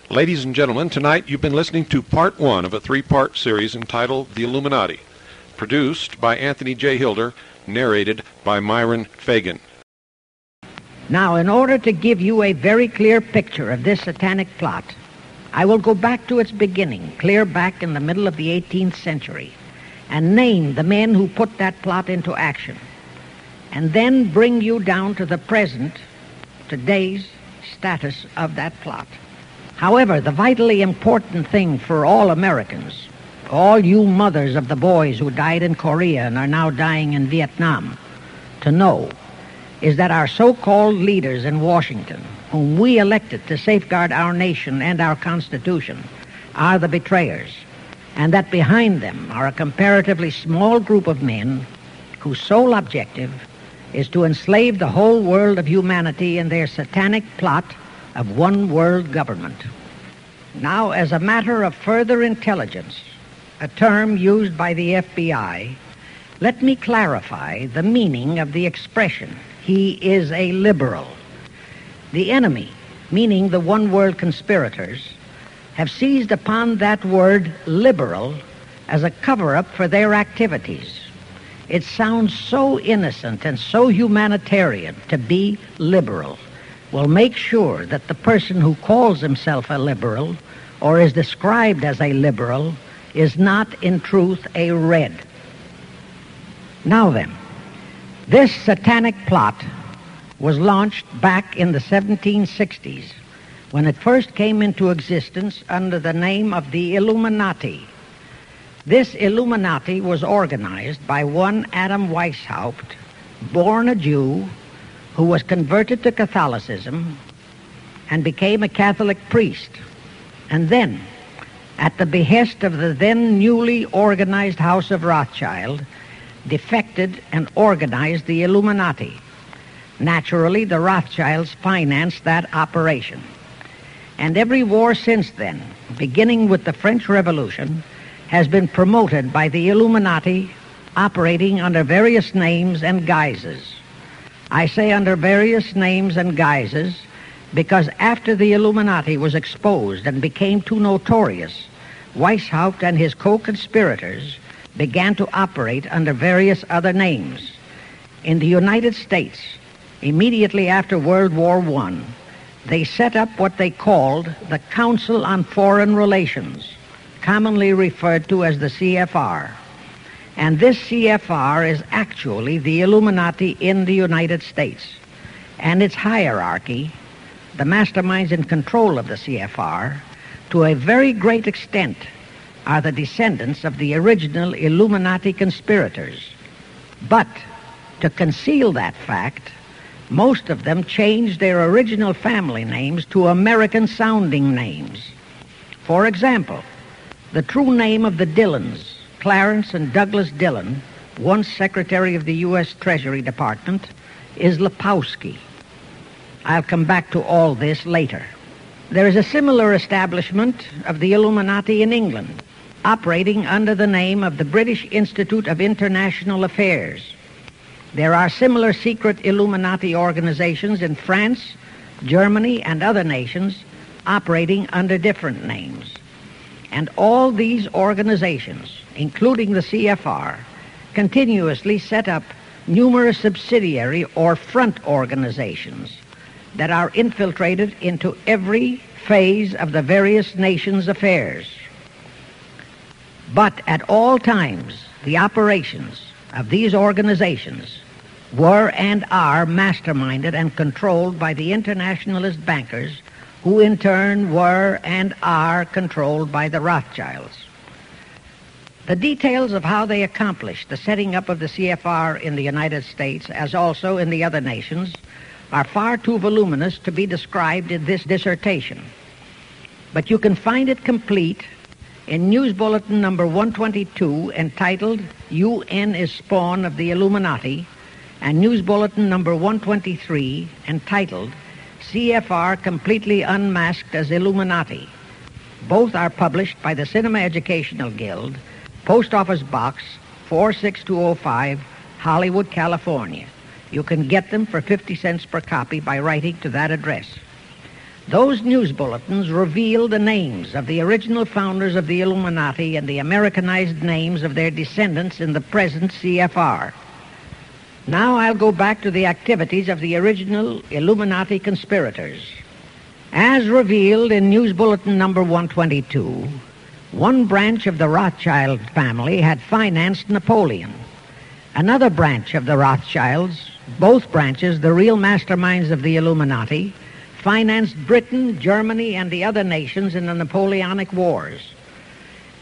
Ladies and gentlemen, tonight you've been listening to part one of a three-part series entitled The Illuminati, produced by Anthony J. Hilder, narrated by Myron Fagan. Now, in order to give you a very clear picture of this satanic plot, I will go back to its beginning, clear back in the middle of the 18th century, and name the men who put that plot into action, and then bring you down to the present, today's status of that plot. However, the vitally important thing for all Americans, all you mothers of the boys who died in Korea and are now dying in Vietnam, to know is that our so-called leaders in Washington, whom we elected to safeguard our nation and our Constitution, are the betrayers, and that behind them are a comparatively small group of men whose sole objective is to enslave the whole world of humanity in their satanic plot of one world government. Now, as a matter of further intelligence, a term used by the FBI, let me clarify the meaning of the expression, "he is a liberal." The enemy, meaning the one world conspirators, have seized upon that word liberal as a cover-up for their activities. It sounds so innocent and so humanitarian to be liberal. Well, make sure that the person who calls himself a liberal or is described as a liberal is not in truth a red. Now then, this satanic plot was launched back in the 1760s when it first came into existence under the name of the Illuminati. This Illuminati was organized by one Adam Weishaupt, born a Jew, who was converted to Catholicism and became a Catholic priest, and then, at the behest of the then newly organized House of Rothschild, defected and organized the Illuminati. Naturally, the Rothschilds financed that operation. And every war since then, beginning with the French Revolution, has been promoted by the Illuminati operating under various names and guises. I say under various names and guises because after the Illuminati was exposed and became too notorious, Weishaupt and his co-conspirators began to operate under various other names. In the United States, immediately after World War I, they set up what they called the Council on Foreign Relations, commonly referred to as the CFR. And this CFR is actually the Illuminati in the United States. And its hierarchy, the masterminds in control of the CFR, to a very great extent are the descendants of the original Illuminati conspirators. But to conceal that fact, most of them changed their original family names to American-sounding names. For example, the true name of the Dillons, Clarence and Douglas Dillon, once Secretary of the U.S. Treasury Department, is Lepowski. I'll come back to all this later. There is a similar establishment of the Illuminati in England, operating under the name of the British Institute of International Affairs. There are similar secret Illuminati organizations in France, Germany, and other nations operating under different names. And all these organizations, including the CFR, continuously set up numerous subsidiary or front organizations that are infiltrated into every phase of the various nations' affairs. But at all times, the operations of these organizations were and are masterminded and controlled by the internationalist bankers, who in turn were and are controlled by the Rothschilds. The details of how they accomplished the setting up of the CFR in the United States, as also in the other nations, are far too voluminous to be described in this dissertation. But you can find it complete in News Bulletin number 122, entitled UN is Spawn of the Illuminati, and News Bulletin number 123, entitled CFR Completely Unmasked as Illuminati. Both are published by the Cinema Educational Guild, Post Office Box 46205, Hollywood, California. You can get them for 50 cents per copy by writing to that address. Those news bulletins revealed the names of the original founders of the Illuminati and the Americanized names of their descendants in the present CFR. Now I'll go back to the activities of the original Illuminati conspirators. As revealed in News Bulletin number 122, one branch of the Rothschild family had financed Napoleon. Another branch of the Rothschilds, both branches the real masterminds of the Illuminati, financed Britain, Germany, and the other nations in the Napoleonic Wars.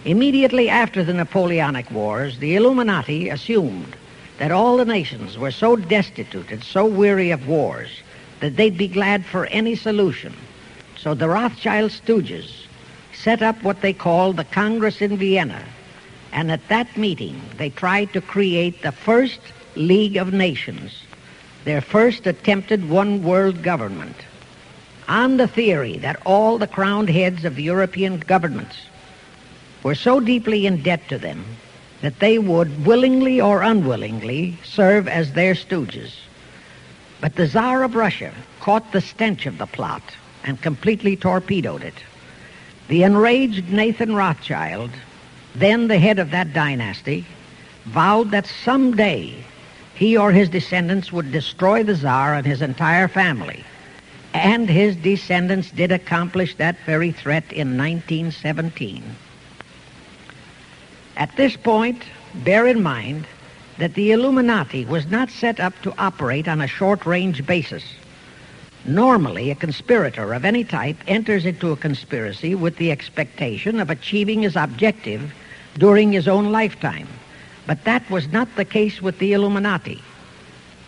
Immediately after the Napoleonic Wars, the Illuminati assumed that all the nations were so destitute and so weary of wars that they'd be glad for any solution. So the Rothschild stooges set up what they called the Congress in Vienna, and at that meeting they tried to create the first League of Nations, their first attempted one-world government, on the theory that all the crowned heads of the European governments were so deeply in debt to them that they would willingly or unwillingly serve as their stooges. But the Tsar of Russia caught the stench of the plot and completely torpedoed it. The enraged Nathan Rothschild, then the head of that dynasty, vowed that someday he or his descendants would destroy the Tsar and his entire family. And his descendants did accomplish that very threat in 1917. At this point, bear in mind that the Illuminati was not set up to operate on a short-range basis. Normally, a conspirator of any type enters into a conspiracy with the expectation of achieving his objective during his own lifetime. But that was not the case with the Illuminati.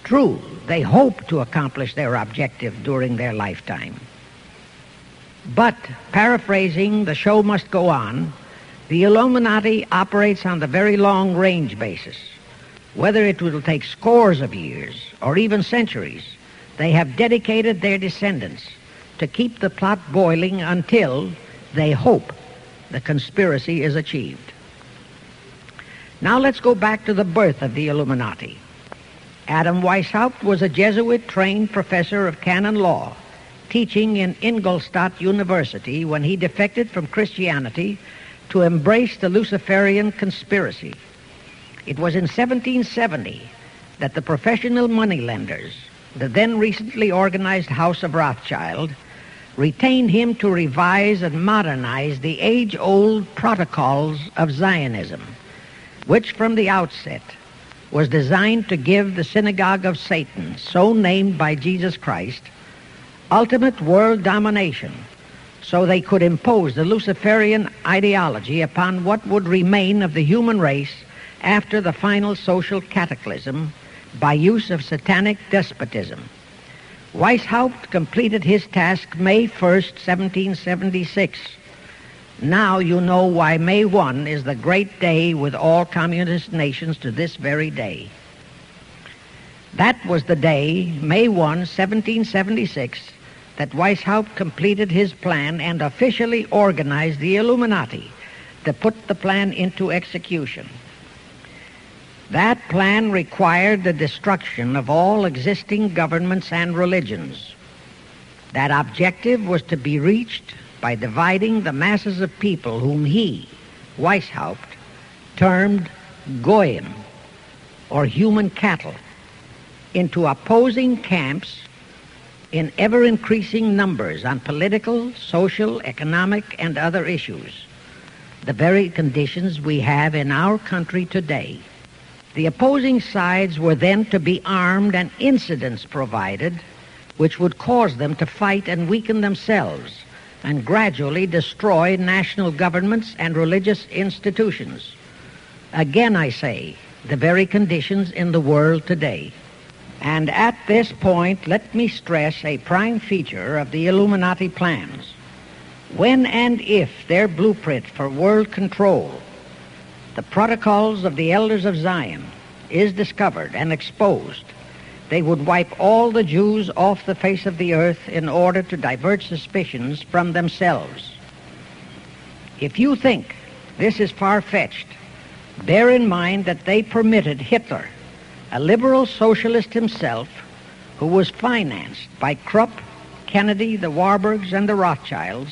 True, they hoped to accomplish their objective during their lifetime. But, paraphrasing The Show Must Go On, the Illuminati operates on the very long-range basis. Whether it will take scores of years or even centuries, they have dedicated their descendants to keep the plot boiling until they hope the conspiracy is achieved. Now let's go back to the birth of the Illuminati. Adam Weishaupt was a Jesuit-trained professor of canon law, teaching in Ingolstadt University when he defected from Christianity to embrace the Luciferian conspiracy. It was in 1770 that the professional moneylenders, the then recently organized House of Rothschild, retained him to revise and modernize the age-old protocols of Zionism, which from the outset was designed to give the synagogue of Satan, so named by Jesus Christ, ultimate world domination, so they could impose the Luciferian ideology upon what would remain of the human race after the final social cataclysm by use of satanic despotism. Weishaupt completed his task May 1st, 1776. Now you know why May 1 is the great day with all communist nations to this very day. That was the day, May 1, 1776, that Weishaupt completed his plan and officially organized the Illuminati to put the plan into execution. That plan required the destruction of all existing governments and religions. That objective was to be reached by dividing the masses of people whom he, Weishaupt, termed Goyim, or human cattle, into opposing camps in ever-increasing numbers on political, social, economic, and other issues, the very conditions we have in our country today. The opposing sides were then to be armed and incidents provided which would cause them to fight and weaken themselves and gradually destroy national governments and religious institutions. Again, I say, the very conditions in the world today. And at this point, let me stress a prime feature of the Illuminati plans. When and if their blueprint for world control, the protocols of the elders of Zion, is discovered and exposed, they would wipe all the Jews off the face of the earth in order to divert suspicions from themselves. If you think this is far-fetched, bear in mind that they permitted Hitler, a liberal socialist himself, who was financed by Krupp, Kennedy, the Warburgs, and the Rothschilds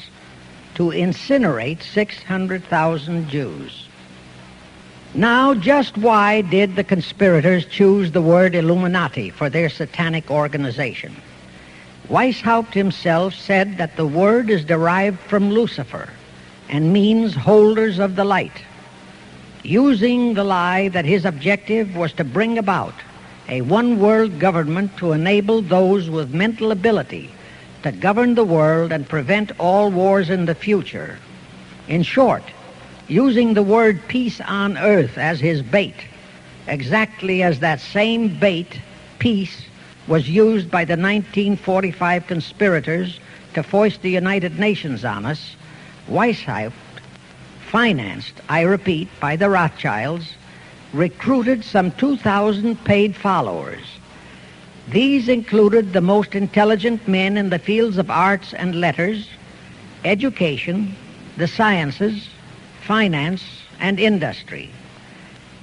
to incinerate 600,000 Jews. Now, just why did the conspirators choose the word Illuminati for their satanic organization? Weishaupt himself said that the word is derived from Lucifer and means holders of the light, using the lie that his objective was to bring about a one-world government to enable those with mental ability to govern the world and prevent all wars in the future. In short, using the word peace on earth as his bait, exactly as that same bait, peace, was used by the 1945 conspirators to foist the United Nations on us. Weishaupt, financed, I repeat, by the Rothschilds, recruited some 2,000 paid followers. These included the most intelligent men in the fields of arts and letters, education, the sciences, finance, and industry.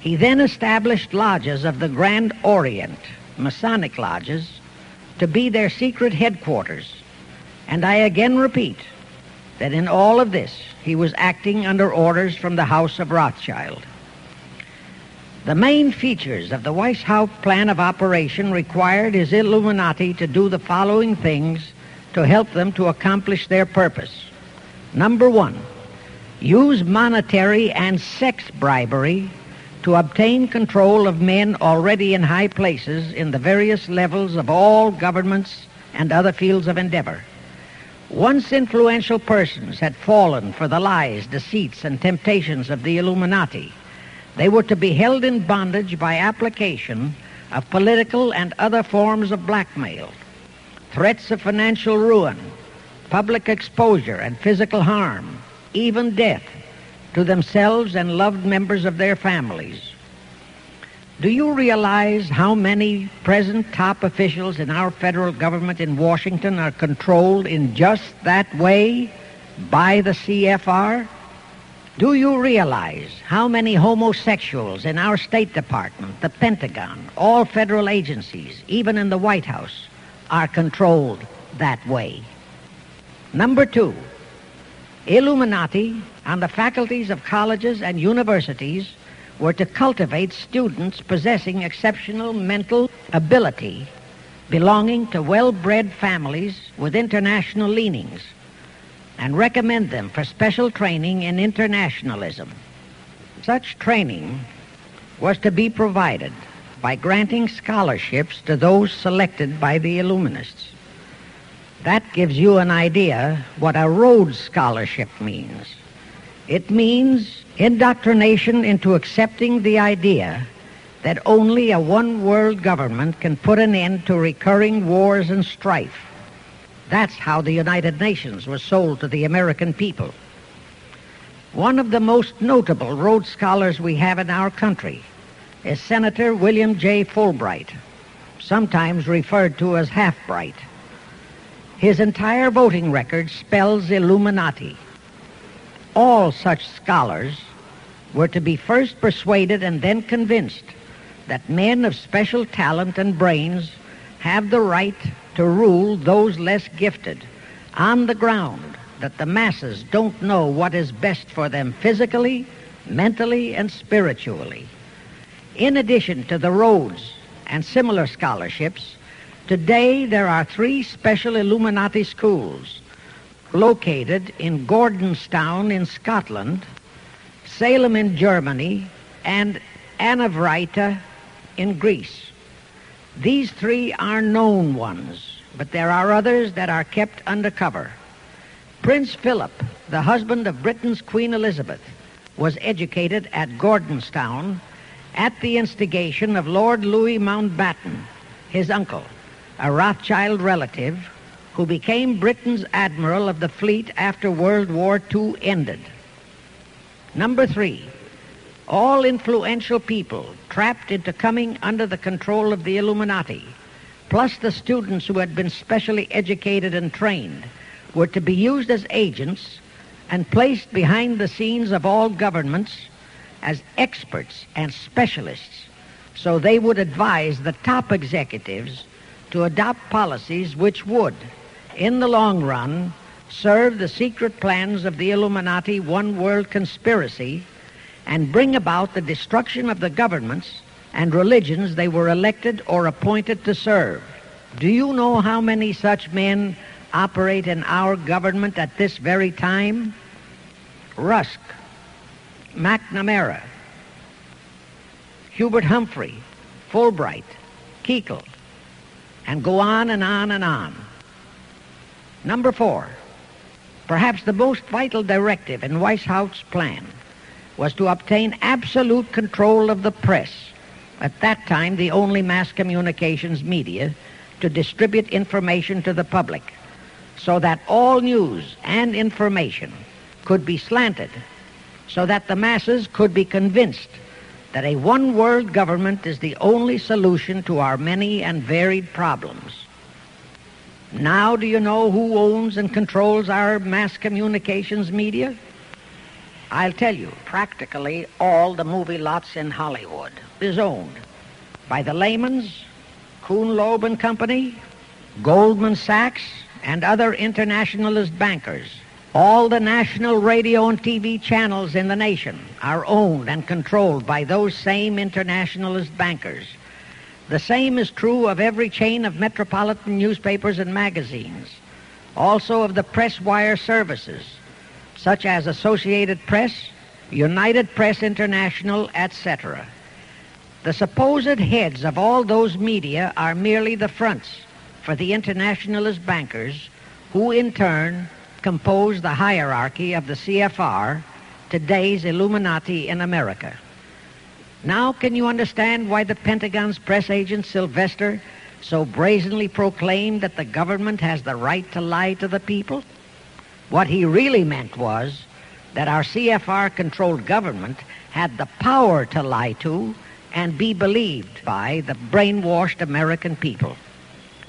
He then established lodges of the Grand Orient, Masonic lodges, to be their secret headquarters. And I again repeat that in all of this, he was acting under orders from the House of Rothschild. The main features of the Weishaupt plan of operation required his Illuminati to do the following things to help them to accomplish their purpose. Number one, use monetary and sex bribery to obtain control of men already in high places in the various levels of all governments and other fields of endeavor. Once influential persons had fallen for the lies, deceits, and temptations of the Illuminati, they were to be held in bondage by application of political and other forms of blackmail, threats of financial ruin, public exposure and physical harm, even death, to themselves and loved members of their families. Do you realize how many present top officials in our federal government in Washington are controlled in just that way by the CFR? Do you realize how many homosexuals in our State Department, the Pentagon, all federal agencies, even in the White House, are controlled that way? Number two, Illuminati on the faculties of colleges and universities were to cultivate students possessing exceptional mental ability, belonging to well-bred families with international leanings, and recommend them for special training in internationalism. Such training was to be provided by granting scholarships to those selected by the Illuminists. That gives you an idea what a Rhodes Scholarship means. It means indoctrination into accepting the idea that only a one-world government can put an end to recurring wars and strife. That's how the United Nations was sold to the American people. One of the most notable Rhodes Scholars we have in our country is Senator William J. Fulbright, sometimes referred to as Half-Bright. His entire voting record spells Illuminati. All such scholars were to be first persuaded and then convinced that men of special talent and brains have the right to rule those less gifted on the ground that the masses don't know what is best for them physically, mentally, and spiritually. In addition to the Rhodes and similar scholarships, today there are 3 special Illuminati schools located in Gordonstown in Scotland, Salem in Germany, and Anavrita in Greece. These 3 are known ones, but there are others that are kept undercover. Prince Philip, the husband of Britain's Queen Elizabeth, was educated at Gordonstown at the instigation of Lord Louis Mountbatten, his uncle, a Rothschild relative who became Britain's admiral of the fleet after World War II ended. Number 3, all influential people trapped into coming under the control of the Illuminati, plus the students who had been specially educated and trained, were to be used as agents and placed behind the scenes of all governments as experts and specialists, so they would advise the top executives to adopt policies which would, in the long run, serve the secret plans of the Illuminati one-world conspiracy and bring about the destruction of the governments and religions they were elected or appointed to serve. Do you know how many such men operate in our government at this very time? Rusk, McNamara, Hubert Humphrey, Fulbright, Kuchel, and go on and on and on. Number 4, perhaps the most vital directive in Weishaupt's plan was to obtain absolute control of the press, at that time the only mass communications media, to distribute information to the public, so that all news and information could be slanted, so that the masses could be convinced that a one-world government is the only solution to our many and varied problems. Now do you know who owns and controls our mass communications media? I'll tell you, practically all the movie lots in Hollywood is owned by the Lehmans, Kuhn, Loeb and Company, Goldman Sachs, and other internationalist bankers. All the national radio and TV channels in the nation are owned and controlled by those same internationalist bankers. The same is true of every chain of metropolitan newspapers and magazines, also of the press wire services, such as Associated Press, United Press International, etc. The supposed heads of all those media are merely the fronts for the internationalist bankers, who in turn compose the hierarchy of the CFR, today's Illuminati in America. Now can you understand why the Pentagon's press agent Sylvester so brazenly proclaimed that the government has the right to lie to the people? What he really meant was that our CFR-controlled government had the power to lie to and be believed by the brainwashed American people.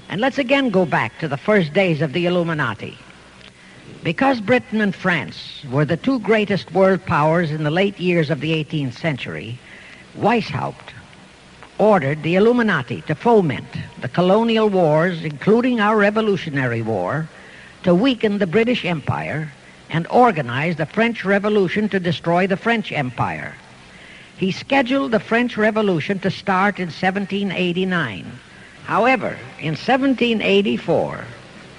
And let's again go back to the first days of the Illuminati. Because Britain and France were the two greatest world powers in the late years of the 18th century, Weishaupt ordered the Illuminati to foment the colonial wars, including our Revolutionary War, to weaken the British Empire and organize the French Revolution to destroy the French Empire. He scheduled the French Revolution to start in 1789. However, in 1784,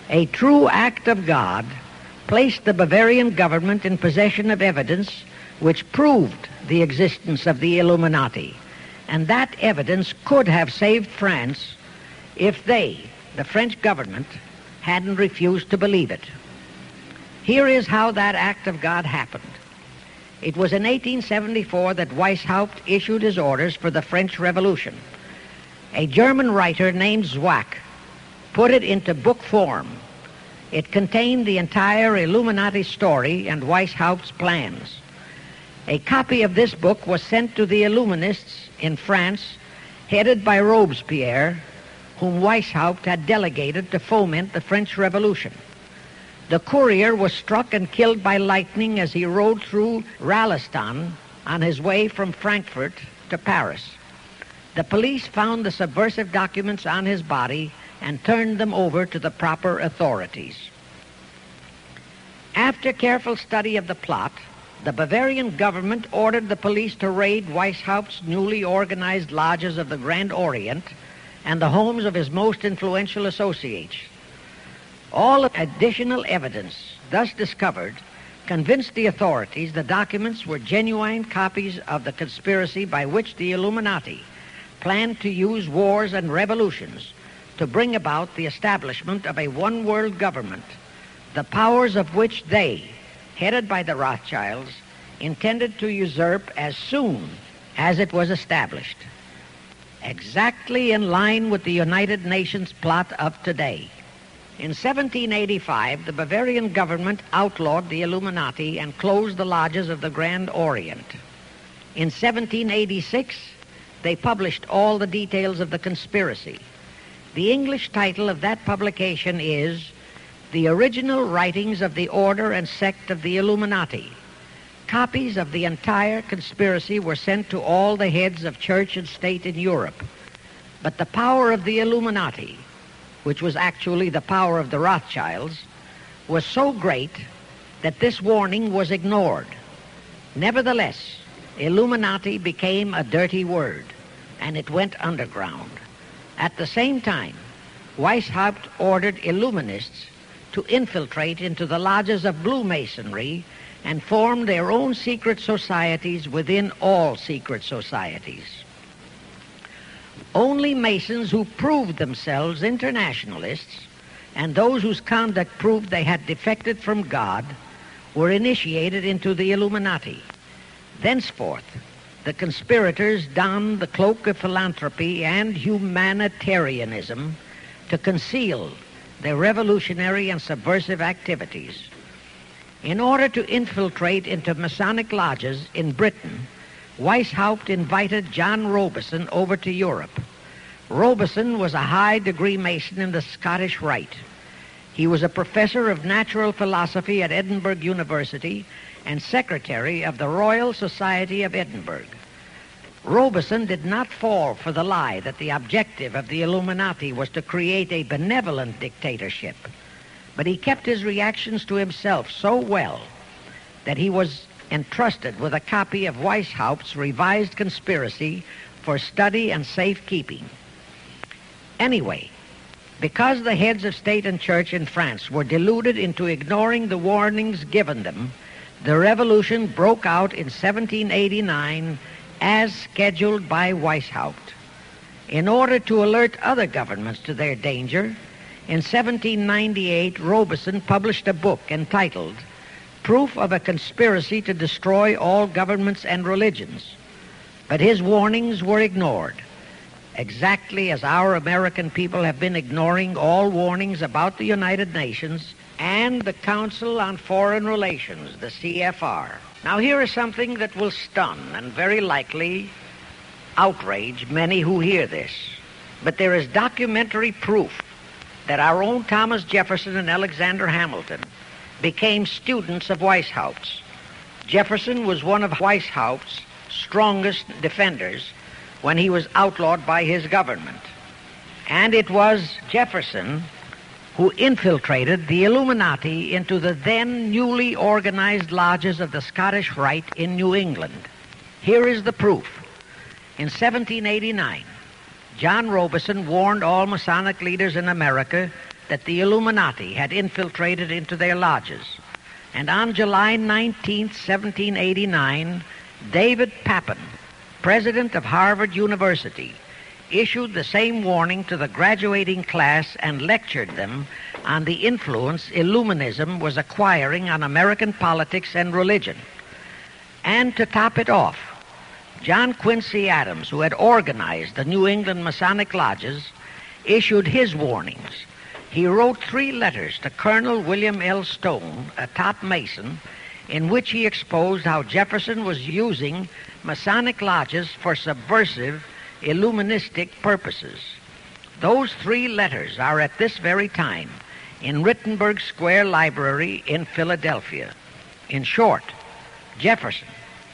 a true act of God placed the Bavarian government in possession of evidence which proved the existence of the Illuminati, and that evidence could have saved France if they, the French government, hadn't refused to believe it. Here is how that act of God happened. It was in 1874 that Weishaupt issued his orders for the French Revolution. A German writer named Zwack put it into book form. It contained the entire Illuminati story and Weishaupt's plans. A copy of this book was sent to the Illuminists in France, headed by Robespierre, whom Weishaupt had delegated to foment the French Revolution. The courier was struck and killed by lightning as he rode through Ralston on his way from Frankfurt to Paris. The police found the subversive documents on his body and turned them over to the proper authorities. After careful study of the plot, the Bavarian government ordered the police to raid Weishaupt's newly organized lodges of the Grand Orient and the homes of his most influential associates. All additional evidence thus discovered convinced the authorities the documents were genuine copies of the conspiracy by which the Illuminati planned to use wars and revolutions to bring about the establishment of a one-world government, the powers of which they, headed by the Rothschilds, intended to usurp as soon as it was established, exactly in line with the United Nations plot of today. In 1785, the Bavarian government outlawed the Illuminati and closed the lodges of the Grand Orient. In 1786, they published all the details of the conspiracy. The English title of that publication is The Original Writings of the Order and Sect of the Illuminati. Copies of the entire conspiracy were sent to all the heads of church and state in Europe. But the power of the Illuminati which was actually the power of the Rothschilds, was so great that this warning was ignored. Nevertheless, Illuminati became a dirty word, and it went underground. At the same time, Weishaupt ordered Illuminists to infiltrate into the lodges of Blue Masonry and form their own secret societies within all secret societies. Only Masons who proved themselves internationalists and those whose conduct proved they had defected from God were initiated into the Illuminati. Thenceforth, the conspirators donned the cloak of philanthropy and humanitarianism to conceal their revolutionary and subversive activities. In order to infiltrate into Masonic lodges in Britain, Weishaupt invited John Robison over to Europe. Robison was a high-degree Mason in the Scottish Rite. He was a professor of natural philosophy at Edinburgh University and secretary of the Royal Society of Edinburgh. Robison did not fall for the lie that the objective of the Illuminati was to create a benevolent dictatorship, but he kept his reactions to himself so well that he was entrusted with a copy of Weishaupt's revised conspiracy for study and safekeeping. Anyway, because the heads of state and church in France were deluded into ignoring the warnings given them, the revolution broke out in 1789 as scheduled by Weishaupt. In order to alert other governments to their danger, in 1798 Robison published a book entitled Proof of a Conspiracy to Destroy All Governments and Religions. But his warnings were ignored, exactly as our American people have been ignoring all warnings about the United Nations and the Council on Foreign Relations, the CFR. Now here is something that will stun and very likely outrage many who hear this. But there is documentary proof that our own Thomas Jefferson and Alexander Hamilton became students of Weishaupt's. Jefferson was one of Weishaupt's strongest defenders when he was outlawed by his government. And it was Jefferson who infiltrated the Illuminati into the then newly organized lodges of the Scottish Rite in New England. Here is the proof. In 1789, John Robison warned all Masonic leaders in America that the Illuminati had infiltrated into their lodges. And on July 19, 1789, David Papin, president of Harvard University, issued the same warning to the graduating class and lectured them on the influence Illuminism was acquiring on American politics and religion. And to top it off, John Quincy Adams, who had organized the New England Masonic lodges, issued his warnings. He wrote 3 letters to Colonel William L. Stone, a top Mason, in which he exposed how Jefferson was using Masonic lodges for subversive, Illuministic purposes. Those 3 letters are at this very time in Rittenberg Square Library in Philadelphia. In short, Jefferson,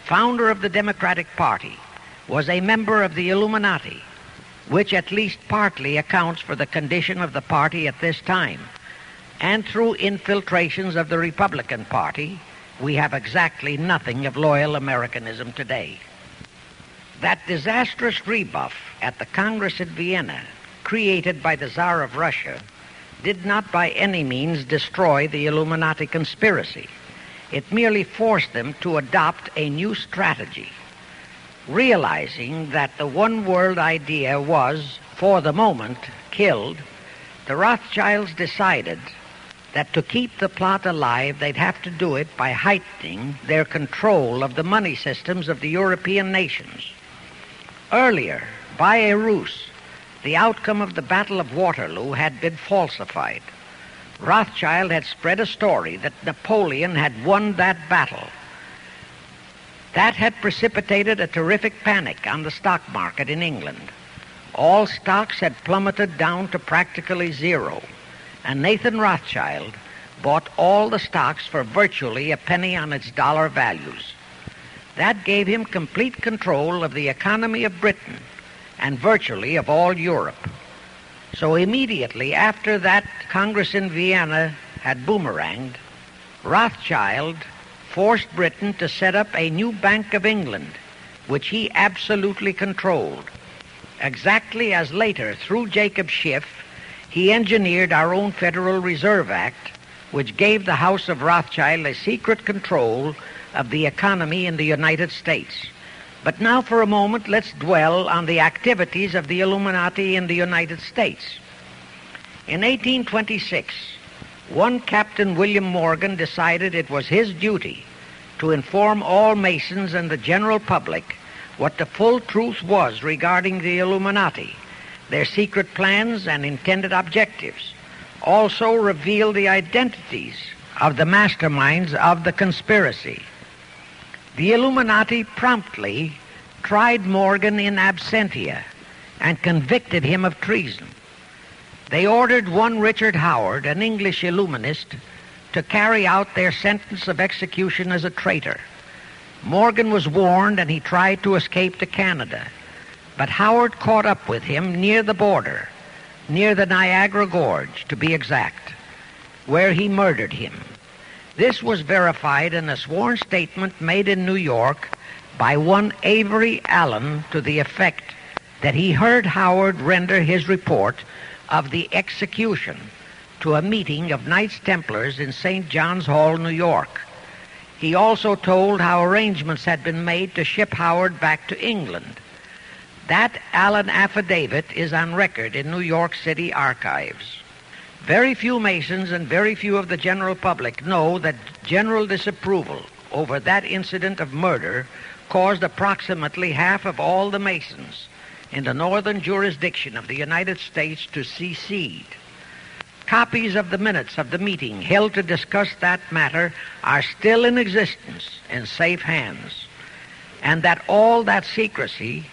founder of the Democratic Party, was a member of the Illuminati, which at least partly accounts for the condition of the party at this time. And through infiltrations of the Republican Party, we have exactly nothing of loyal Americanism today. That disastrous rebuff at the Congress at Vienna, created by the Tsar of Russia, did not by any means destroy the Illuminati conspiracy. It merely forced them to adopt a new strategy. Realizing that the one world idea was, for the moment, killed, the Rothschilds decided that to keep the plot alive, they'd have to do it by heightening their control of the money systems of the European nations. Earlier, by a ruse, the outcome of the Battle of Waterloo had been falsified. Rothschild had spread a story that Napoleon had won that battle. That had precipitated a terrific panic on the stock market in England. All stocks had plummeted down to practically zero, and Nathan Rothschild bought all the stocks for virtually a penny on its dollar values. That gave him complete control of the economy of Britain and virtually of all Europe. So immediately after that Congress in Vienna had boomeranged, Rothschild forced Britain to set up a new Bank of England, which he absolutely controlled, exactly as later, through Jacob Schiff, he engineered our own Federal Reserve Act, which gave the House of Rothschild a secret control of the economy in the United States. But now for a moment, let's dwell on the activities of the Illuminati in the United States. In 1826, one Captain William Morgan decided it was his duty to inform all Masons and the general public what the full truth was regarding the Illuminati, their secret plans and intended objectives. Also reveal the identities of the masterminds of the conspiracy. The Illuminati promptly tried Morgan in absentia and convicted him of treason. They ordered one Richard Howard, an English Illuminist, to carry out their sentence of execution as a traitor. Morgan was warned and he tried to escape to Canada, but Howard caught up with him near the border, near the Niagara Gorge, to be exact, where he murdered him. This was verified in a sworn statement made in New York by one Avery Allen to the effect that he heard Howard render his report of the execution to a meeting of Knights Templars in St. John's Hall, New York. He also told how arrangements had been made to ship Howard back to England. That Allen affidavit is on record in New York City archives. Very few Masons and very few of the general public know that general disapproval over that incident of murder caused approximately half of all the Masons in the northern jurisdiction of the United States to secede. Copies of the minutes of the meeting held to discuss that matter are still in existence in safe hands, and that all that secrecy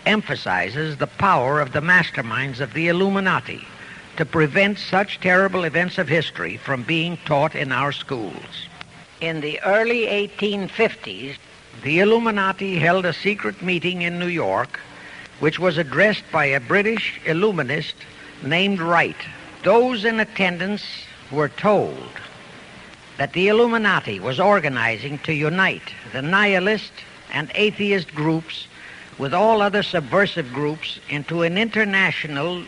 emphasizes the power of the masterminds of the Illuminati to prevent such terrible events of history from being taught in our schools. In the early 1850s, the Illuminati held a secret meeting in New York, which was addressed by a British Illuminist named Wright. Those in attendance were told that the Illuminati was organizing to unite the nihilist and atheist groups with all other subversive groups into an international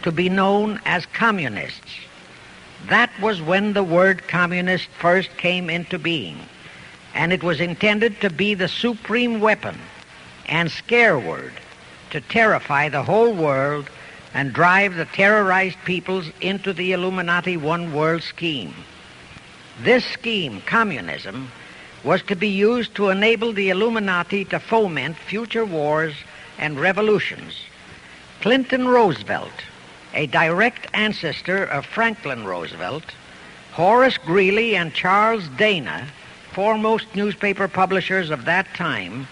to be known as communists. That was when the word communist first came into being, and it was intended to be the supreme weapon and scare word to terrify the whole world and drive the terrorized peoples into the Illuminati one world scheme. This scheme, communism, was to be used to enable the Illuminati to foment future wars and revolutions. Clinton Roosevelt, a direct ancestor of Franklin Roosevelt, Horace Greeley and Charles Dana, foremost newspaper publishers of that time,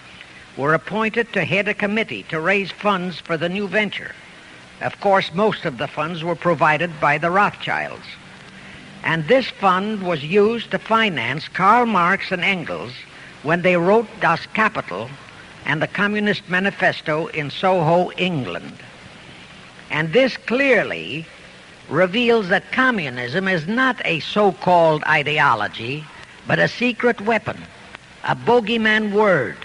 were appointed to head a committee to raise funds for the new venture. Of course, most of the funds were provided by the Rothschilds. And this fund was used to finance Karl Marx and Engels when they wrote Das Kapital and the Communist Manifesto in Soho, England. And this clearly reveals that communism is not a so-called ideology, but a secret weapon, a bogeyman word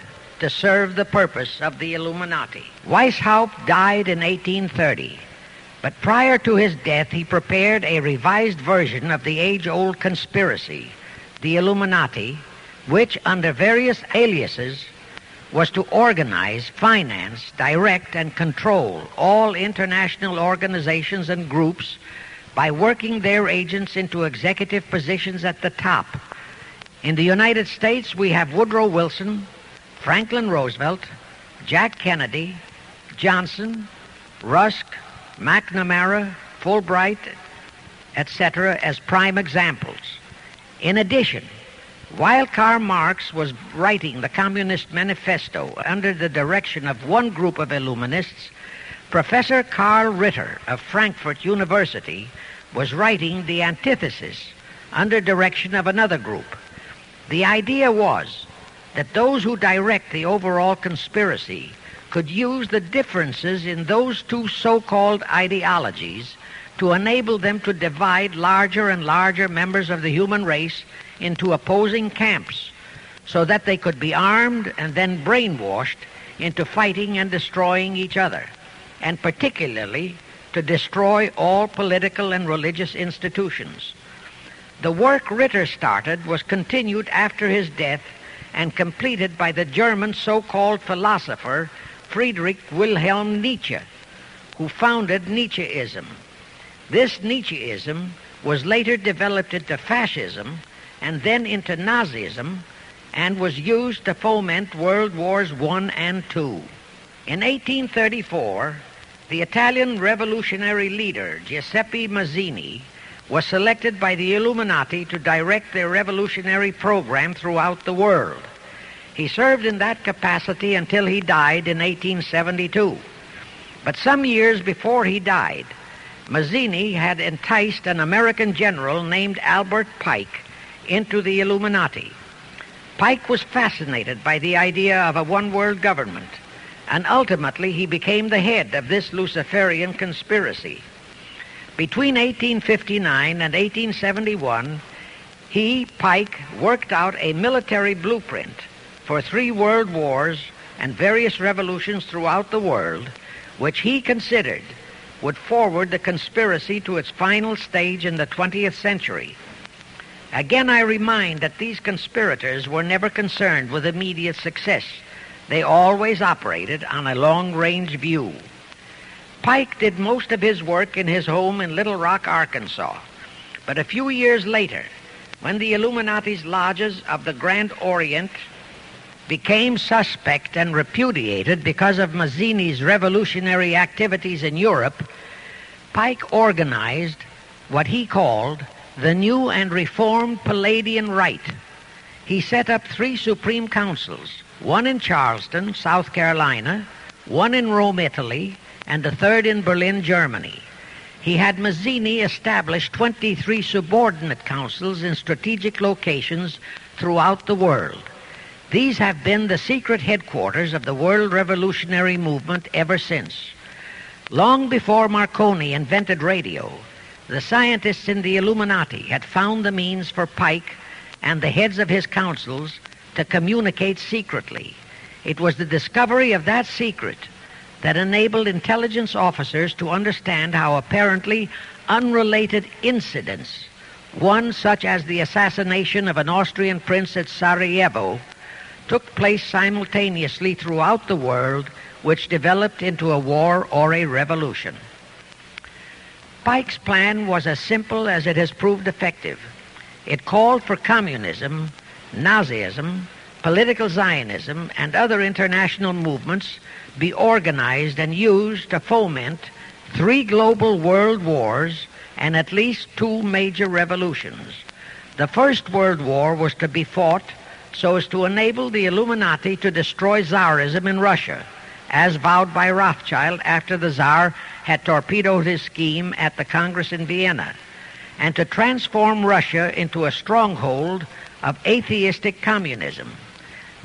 to serve the purpose of the Illuminati. Weishaupt died in 1830, but prior to his death he prepared a revised version of the age-old conspiracy, the Illuminati, which under various aliases was to organize, finance, direct, and control all international organizations and groups by working their agents into executive positions at the top. In the United States, we have Woodrow Wilson, Franklin Roosevelt, Jack Kennedy, Johnson, Rusk, McNamara, Fulbright, etc. as prime examples. In addition, while Karl Marx was writing the Communist Manifesto under the direction of one group of Illuminists, Professor Karl Ritter of Frankfurt University was writing the antithesis under direction of another group. The idea was that those who direct the overall conspiracy could use the differences in those two so-called ideologies to enable them to divide larger and larger members of the human race into opposing camps so that they could be armed and then brainwashed into fighting and destroying each other, and particularly to destroy all political and religious institutions. The work Ritter started was continued after his death and completed by the German so-called philosopher Friedrich Wilhelm Nietzsche, who founded Nietzscheism. This Nietzscheism was later developed into fascism and then into Nazism, and was used to foment World Wars I and II. In 1834, the Italian revolutionary leader Giuseppe Mazzini was selected by the Illuminati to direct their revolutionary program throughout the world. He served in that capacity until he died in 1872. But some years before he died, Mazzini had enticed an American general named Albert Pike into the Illuminati. Pike was fascinated by the idea of a one-world government, and ultimately he became the head of this Luciferian conspiracy. Between 1859 and 1871, Pike, worked out a military blueprint for 3 world wars and various revolutions throughout the world, which he considered would forward the conspiracy to its final stage in the 20th century. Again, I remind that these conspirators were never concerned with immediate success. They always operated on a long-range view. Pike did most of his work in his home in Little Rock, Arkansas. But a few years later, when the Illuminati's lodges of the Grand Orient became suspect and repudiated because of Mazzini's revolutionary activities in Europe, Pike organized what he called the New and Reformed Palladian Rite. He set up 3 supreme councils, one in Charleston, South Carolina, one in Rome, Italy, and the 3rd in Berlin, Germany. He had Mazzini establish 23 subordinate councils in strategic locations throughout the world. These have been the secret headquarters of the world revolutionary movement ever since. Long before Marconi invented radio, the scientists in the Illuminati had found the means for Pike and the heads of his councils to communicate secretly. It was the discovery of that secret that enabled intelligence officers to understand how apparently unrelated incidents, one such as the assassination of an Austrian prince at Sarajevo, took place simultaneously throughout the world, which developed into a war or a revolution. Pike's plan was as simple as it has proved effective. It called for communism, Nazism, political Zionism, and other international movements be organized and used to foment 3 global world wars and at least 2 major revolutions. The First World War was to be fought so as to enable the Illuminati to destroy Tsarism in Russia, as vowed by Rothschild after the Tsar had torpedoed his scheme at the Congress in Vienna, and to transform Russia into a stronghold of atheistic communism.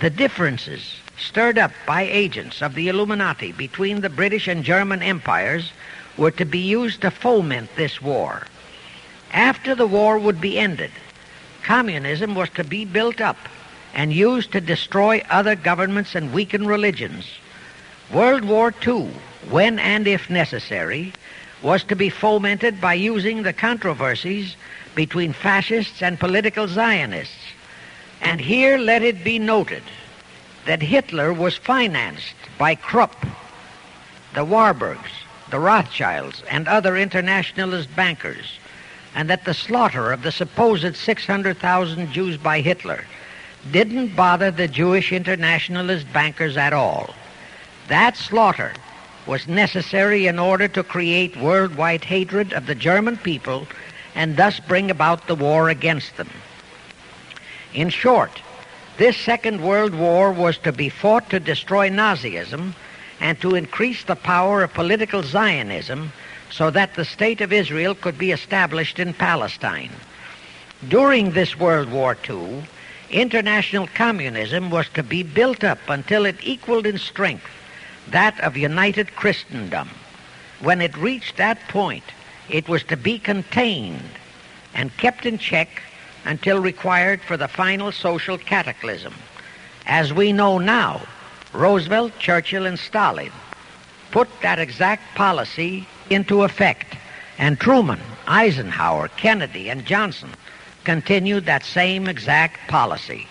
The differences stirred up by agents of the Illuminati between the British and German empires were to be used to foment this war. After the war would be ended, communism was to be built up and used to destroy other governments and weaken religions. World War II, when and if necessary, was to be fomented by using the controversies between fascists and political Zionists. And here let it be noted that Hitler was financed by Krupp, the Warburgs, the Rothschilds, and other internationalist bankers, and that the slaughter of the supposed 600,000 Jews by Hitler didn't bother the Jewish internationalist bankers at all. That slaughter was necessary in order to create worldwide hatred of the German people and thus bring about the war against them. In short, this Second World War was to be fought to destroy Nazism and to increase the power of political Zionism so that the State of Israel could be established in Palestine. During this World War II, international communism was to be built up until it equaled in strength that of united Christendom. When it reached that point, it was to be contained and kept in check until required for the final social cataclysm. As we know now, Roosevelt, Churchill, and Stalin put that exact policy into effect, and Truman, Eisenhower, Kennedy, and Johnson continued that same exact policy.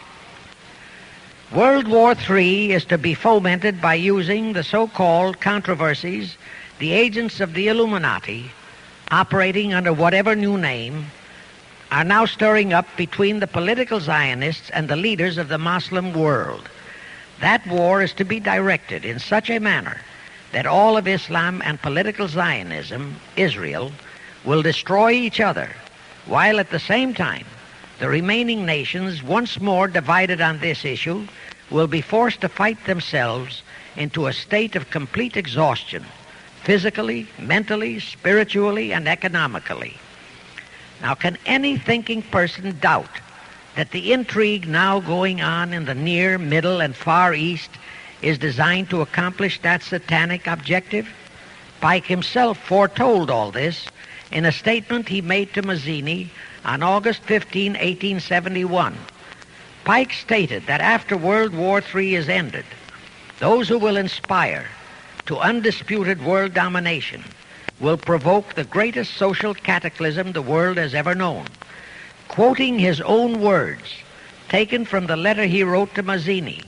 World War III is to be fomented by using the so-called controversies the agents of the Illuminati, operating under whatever new name, are now stirring up between the political Zionists and the leaders of the Muslim world. That war is to be directed in such a manner that all of Islam and political Zionism, Israel, will destroy each other, while at the same time the remaining nations, once more divided on this issue, will be forced to fight themselves into a state of complete exhaustion, physically, mentally, spiritually, and economically. Now, can any thinking person doubt that the intrigue now going on in the Near, Middle, and Far East is designed to accomplish that satanic objective? Pike himself foretold all this in a statement he made to Mazzini on August 15, 1871. Pike stated that after World War III is ended, those who will inspire to undisputed world domination will provoke the greatest social cataclysm the world has ever known. Quoting his own words, taken from the letter he wrote to Mazzini,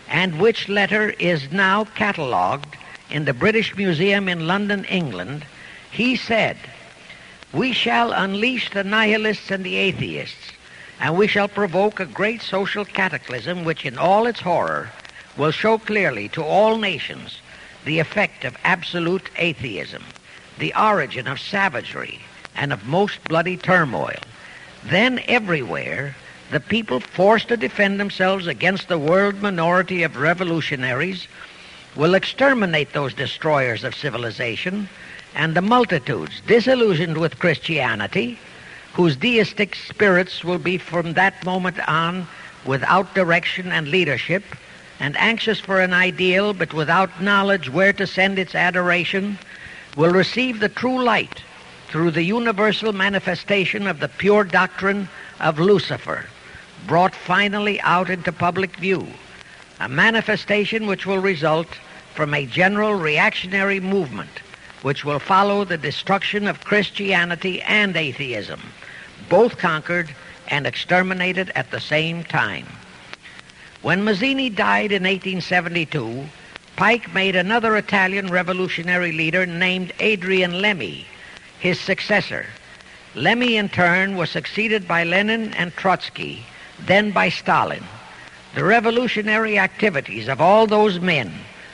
and which letter is now catalogued in the British Museum in London, England, he said, "We shall unleash the nihilists and the atheists, and we shall provoke a great social cataclysm which in all its horror will show clearly to all nations the effect of absolute atheism, the origin of savagery and of most bloody turmoil. Then everywhere the people forced to defend themselves against the world minority of revolutionaries will exterminate those destroyers of civilization, and the multitudes disillusioned with Christianity, whose deistic spirits will be from that moment on without direction and leadership, and anxious for an ideal but without knowledge where to send its adoration, will receive the true light through the universal manifestation of the pure doctrine of Lucifer, brought finally out into public view, a manifestation which will result from a general reactionary movement which will follow the destruction of Christianity and atheism, both conquered and exterminated at the same time." When Mazzini died in 1872, Pike made another Italian revolutionary leader named Adrian Lemmy his successor. Lemmy, in turn, was succeeded by Lenin and Trotsky, then by Stalin. The revolutionary activities of all those men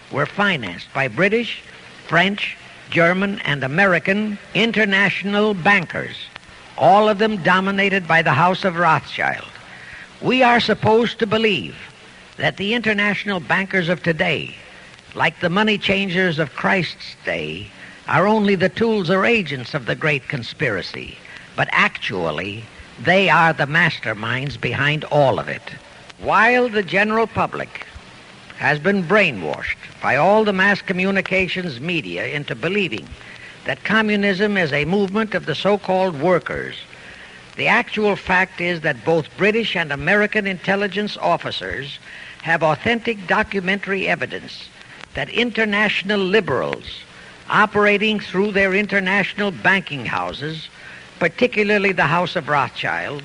were financed by British, French, German, and American international bankers, all of them dominated by the House of Rothschild. We are supposed to believe that the international bankers of today, like the money changers of Christ's day, are only the tools or agents of the great conspiracy, but actually they are the masterminds behind all of it. While the general public has been brainwashed by all the mass communications media into believing that communism is a movement of the so-called workers, the actual fact is that both British and American intelligence officers have authentic documentary evidence that international liberals operating through their international banking houses, particularly the House of Rothschild,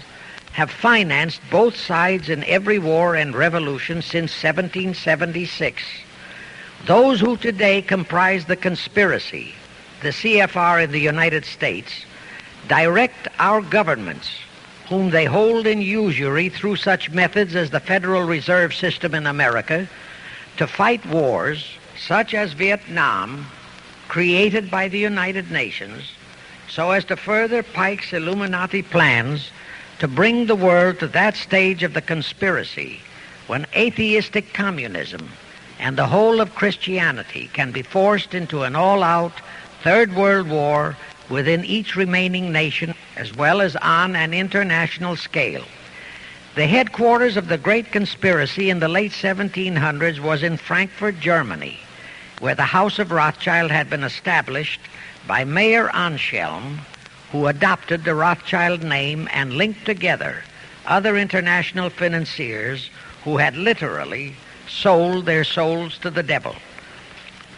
have financed both sides in every war and revolution since 1776. Those who today comprise the conspiracy, the CFR in the United States, direct our governments, whom they hold in usury through such methods as the Federal Reserve System in America, to fight wars such as Vietnam, created by the United Nations, so as to further Pike's Illuminati plans to bring the world to that stage of the conspiracy when atheistic communism and the whole of Christianity can be forced into an all-out Third World War within each remaining nation, as well as on an international scale. The headquarters of the great conspiracy in the late 1700s was in Frankfurt, Germany. where the House of Rothschild had been established by Mayer Anschelm, who adopted the Rothschild name and linked together other international financiers who had literally sold their souls to the devil.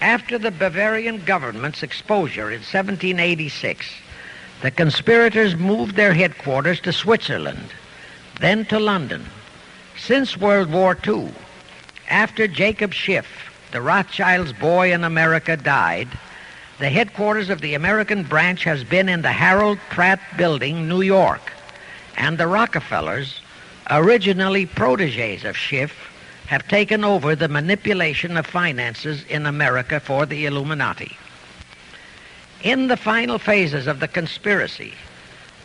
After the Bavarian government's exposure in 1786, the conspirators moved their headquarters to Switzerland, then to London. Since World War II, after Jacob Schiff, the Rothschilds' boy in America, died, the headquarters of the American branch has been in the Harold Pratt Building, New York, and the Rockefellers, originally protégés of Schiff, have taken over the manipulation of finances in America for the Illuminati. In the final phases of the conspiracy,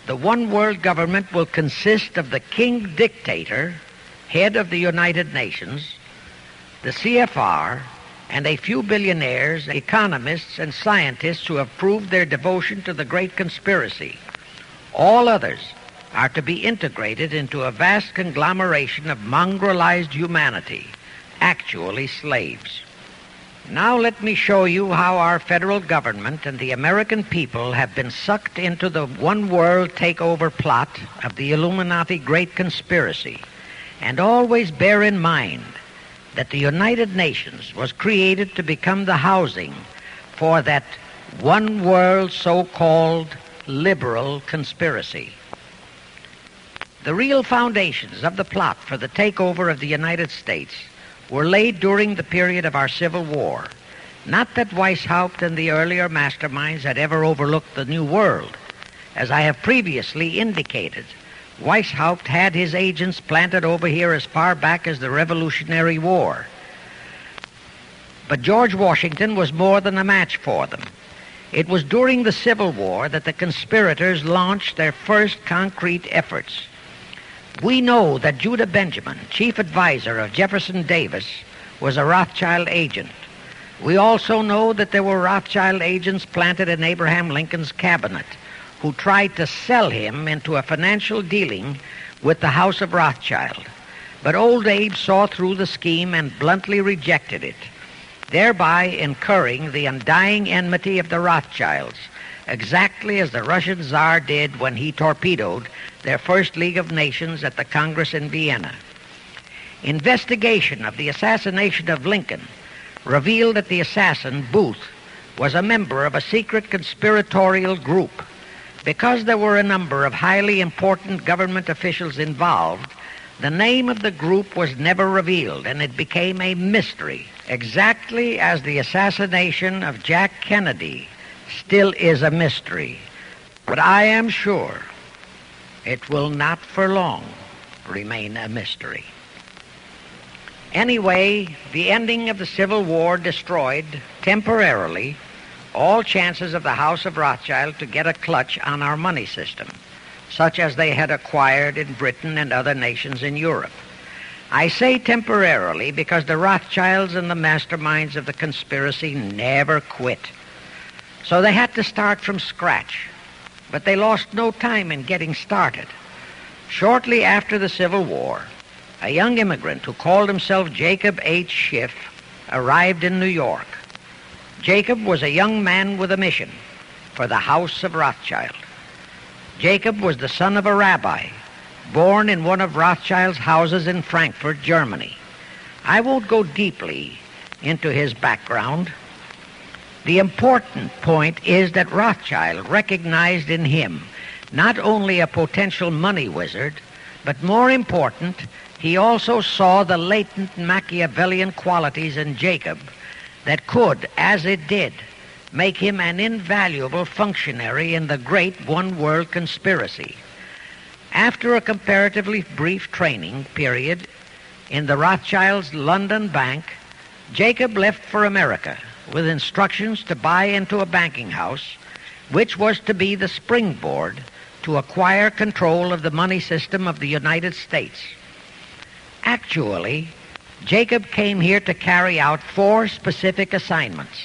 the one world government will consist of the king dictator, head of the United Nations, the CFR, and a few billionaires, economists, and scientists who have proved their devotion to the great conspiracy. All others are to be integrated into a vast conglomeration of mongrelized humanity, actually slaves. Now let me show you how our federal government and the American people have been sucked into the one world takeover plot of the Illuminati great conspiracy. And always bear in mind that the United Nations was created to become the housing for that one world so-called liberal conspiracy. The real foundations of the plot for the takeover of the United States were laid during the period of our Civil War. Not that Weishaupt and the earlier masterminds had ever overlooked the New World. As I have previously indicated, Weishaupt had his agents planted over here as far back as the Revolutionary War. But George Washington was more than a match for them. It was during the Civil War that the conspirators launched their first concrete efforts. We know that Judah Benjamin, chief advisor of Jefferson Davis, was a Rothschild agent. We also know that there were Rothschild agents planted in Abraham Lincoln's cabinet who tried to sell him into a financial dealing with the House of Rothschild. But old Abe saw through the scheme and bluntly rejected it, thereby incurring the undying enmity of the Rothschilds, exactly as the Russian Tsar did when he torpedoed their first League of Nations at the Congress in Vienna. Investigation of the assassination of Lincoln revealed that the assassin, Booth, was a member of a secret conspiratorial group. Because there were a number of highly important government officials involved, the name of the group was never revealed, and it became a mystery, exactly as the assassination of Jack Kennedy still is a mystery. But I am sure it will not for long remain a mystery. Anyway, the ending of the Civil War destroyed, temporarily, all chances of the House of Rothschild to get a clutch on our money system, such as they had acquired in Britain and other nations in Europe. I say temporarily because the Rothschilds and the masterminds of the conspiracy never quit. So they had to start from scratch, but they lost no time in getting started. Shortly after the Civil War, a young immigrant who called himself Jacob H. Schiff arrived in New York. Jacob was a young man with a mission for the House of Rothschild. Jacob was the son of a rabbi, born in one of Rothschild's houses in Frankfurt, Germany. I won't go deeply into his background. The important point is that Rothschild recognized in him not only a potential money wizard, but more important, he also saw the latent Machiavellian qualities in Jacob that could, as it did, make him an invaluable functionary in the great one-world conspiracy. After a comparatively brief training period in the Rothschilds' London bank, Jacob left for America with instructions to buy into a banking house, which was to be the springboard to acquire control of the money system of the United States. Actually, Jacob came here to carry out 4 specific assignments.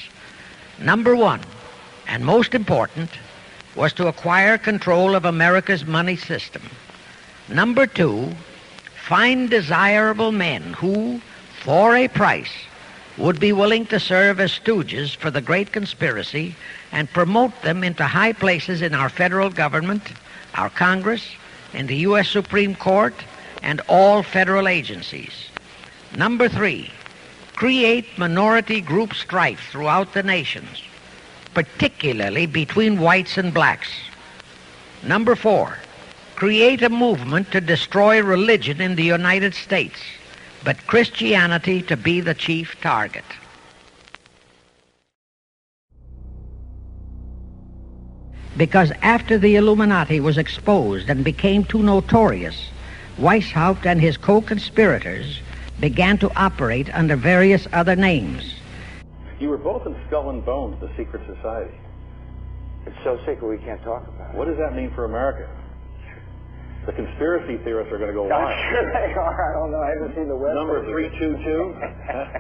Number 1, and most important, was to acquire control of America's money system. Number 2, find desirable men who, for a price, would be willing to serve as stooges for the great conspiracy and promote them into high places in our federal government, our Congress, in the U.S. Supreme Court, and all federal agencies. Number 3, create minority group strife throughout the nations, particularly between whites and blacks. Number 4, create a movement to destroy religion in the United States, but Christianity to be the chief target. Because after the Illuminati was exposed and became too notorious, Weishaupt and his co-conspirators began to operate under various other names. You were both in Skull and Bones, the secret society. It's so secret we can't talk about it. What does that mean for America? The conspiracy theorists are going to go wild. I'm sure they are. I don't know. I haven't seen the website. Number 322.